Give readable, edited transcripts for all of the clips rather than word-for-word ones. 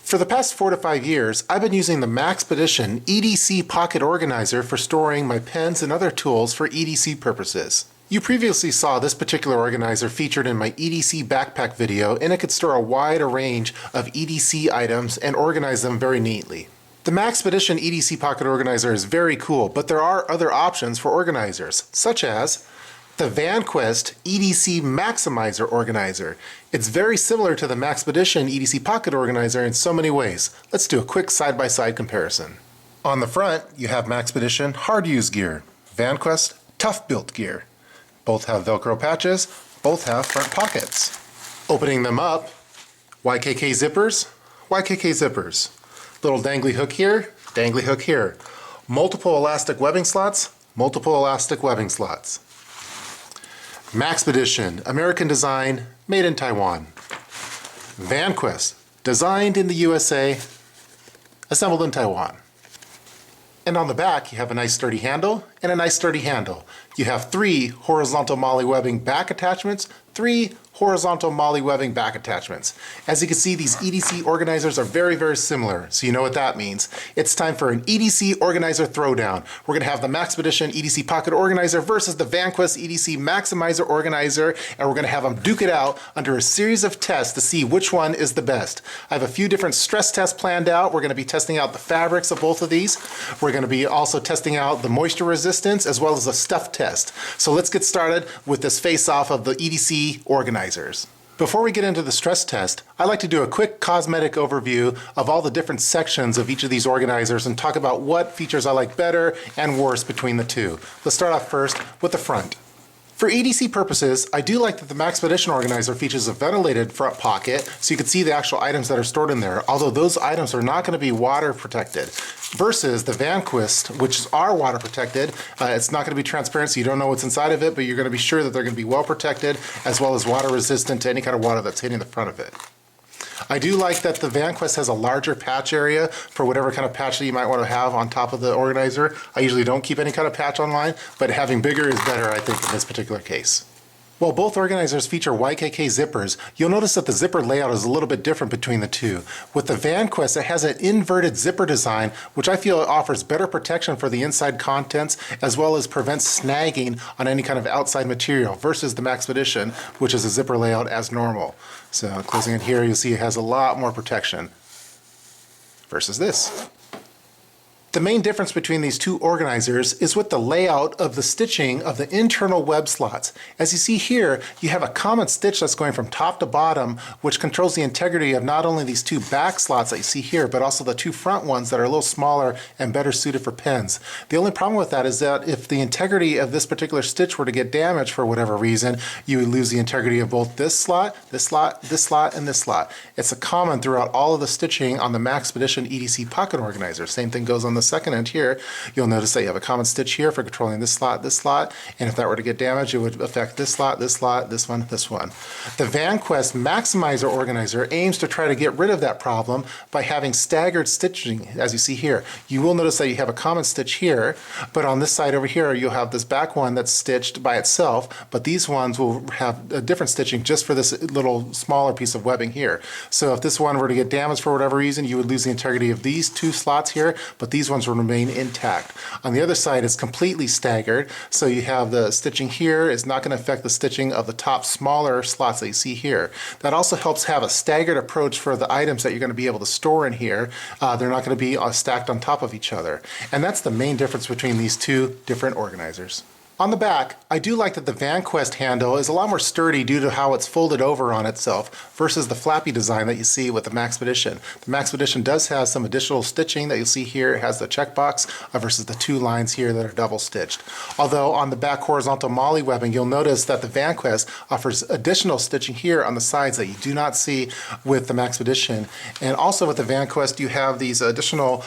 For the past 4 to 5 years, I've been using the Maxpedition EDC Pocket Organizer for storing my pens and other tools for EDC purposes. You previously saw this particular organizer featured in my EDC backpack video, and it could store a wide range of EDC items and organize them very neatly. The Maxpedition EDC Pocket Organizer is very cool, but there are other options for organizers, such as the Vanquest EDC Maximizer Organizer. It's very similar to the Maxpedition EDC Pocket Organizer in so many ways. Let's do a quick side-by-side comparison. On the front, you have Maxpedition hard-use gear, Vanquest tough-built gear. Both have Velcro patches, both have front pockets. Opening them up, YKK zippers, YKK zippers. Little dangly hook here, dangly hook here. Multiple elastic webbing slots, multiple elastic webbing slots. Maxpedition, American design, made in Taiwan. Vanquest, designed in the USA, assembled in Taiwan. And on the back, you have a nice sturdy handle and a nice sturdy handle. You have 3 horizontal MOLLE webbing back attachments, 3 horizontal MOLLE webbing back attachments. As you can see, these EDC organizers are very, very similar, so you know what that means. It's time for an EDC organizer throwdown. We're going to have the Maxpedition EDC Pocket Organizer versus the Vanquest EDC Maximizer Organizer, and we're going to have them duke it out under a series of tests to see which one is the best. I have a few different stress tests planned out. We're going to be testing out the fabrics of both of these. We're going to be also testing out the moisture resistance as well as a stuff test. So let's get started with this face-off of the EDC organizers. Before we get into the stress test, I'd like to do a quick cosmetic overview of all the different sections of each of these organizers and talk about what features I like better and worse between the two. Let's start off first with the front. For EDC purposes, I do like that the Maxpedition Organizer features a ventilated front pocket so you can see the actual items that are stored in there, although those items are not going to be water protected. Versus the Vanquest, which are water protected. It's not going to be transparent so you don't know what's inside of it, but you're going to be sure that they're going to be well protected as well as water resistant to any kind of water that's hitting the front of it. I do like that the Vanquest has a larger patch area for whatever kind of patch that you might want to have on top of the organizer. I usually don't keep any kind of patch on mine, but having bigger is better, I think, in this particular case. While both organizers feature YKK zippers, you'll notice that the zipper layout is a little bit different between the two. With the Vanquest, it has an inverted zipper design, which I feel offers better protection for the inside contents, as well as prevents snagging on any kind of outside material, versus the Maxpedition, which is a zipper layout as normal. So closing it here, you'll see it has a lot more protection versus this. The main difference between these two organizers is with the layout of the stitching of the internal web slots. As you see here, you have a common stitch that's going from top to bottom, which controls the integrity of not only these 2 back slots that you see here, but also the 2 front ones that are a little smaller and better suited for pens. The only problem with that is that if the integrity of this particular stitch were to get damaged for whatever reason, you would lose the integrity of both this slot, this slot, this slot, and this slot. It's a common throughout all of the stitching on the Maxpedition EDC Pocket Organizer. Same thing goes on the second end here. You'll notice that you have a common stitch here for controlling this slot, and if that were to get damaged, it would affect this slot, this one, this one. The Vanquest Maximizer Organizer aims to try to get rid of that problem by having staggered stitching, as you see here. You will notice that you have a common stitch here, but on this side over here, you'll have this back one that's stitched by itself, but these ones will have a different stitching just for this little smaller piece of webbing here. So if this one were to get damaged for whatever reason, you would lose the integrity of these 2 slots here, but these ones will remain intact. On the other side, it's completely staggered, so you have the stitching here is not going to affect the stitching of the top smaller slots that you see here. That also helps have a staggered approach for the items that you're going to be able to store in here. They're not going to be stacked on top of each other. And that's the main difference between these 2 different organizers. On the back, I do like that the Vanquest handle is a lot more sturdy due to how it's folded over on itself versus the flappy design that you see with the Maxpedition. The Maxpedition does have some additional stitching that you'll see here. It has the checkbox versus the 2 lines here that are double stitched. Although on the back horizontal MOLLE webbing, you'll notice that the Vanquest offers additional stitching here on the sides that you do not see with the Maxpedition. And also with the Vanquest, you have these additional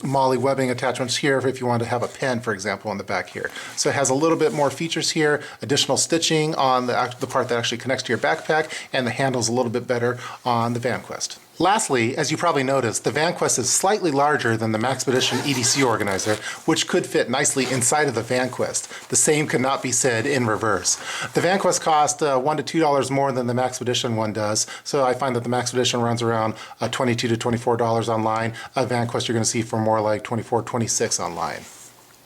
MOLLE webbing attachments here if you want to have a pen, for example, on the back here. So it has a little bit more features here, additional stitching on the part that actually connects to your backpack, and the handle's a little bit better on the Vanquest. Lastly, as you probably noticed, the Vanquest is slightly larger than the Maxpedition EDC Organizer, which could fit nicely inside of the Vanquest. The same could not be said in reverse. The Vanquest costs $1 to $2 more than the Maxpedition one does, so I find that the Maxpedition runs around $22 to $24 online. A Vanquest you're going to see for more like $24, $26 online.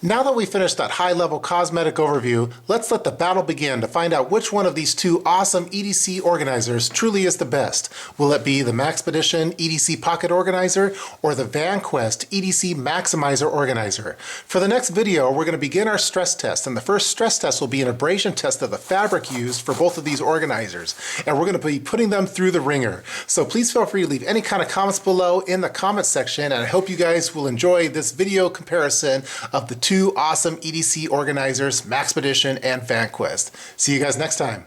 Now that we've finished that high-level cosmetic overview, let's let the battle begin to find out which one of these two awesome EDC organizers truly is the best. Will it be the Maxpedition EDC Pocket Organizer or the Vanquest EDC Maximizer Organizer? For the next video, we're going to begin our stress test, and the first stress test will be an abrasion test of the fabric used for both of these organizers, and we're going to be putting them through the ringer. So please feel free to leave any kind of comments below in the comment section, and I hope you guys will enjoy this video comparison of the two awesome EDC organizers, Maxpedition and Vanquest. See you guys next time.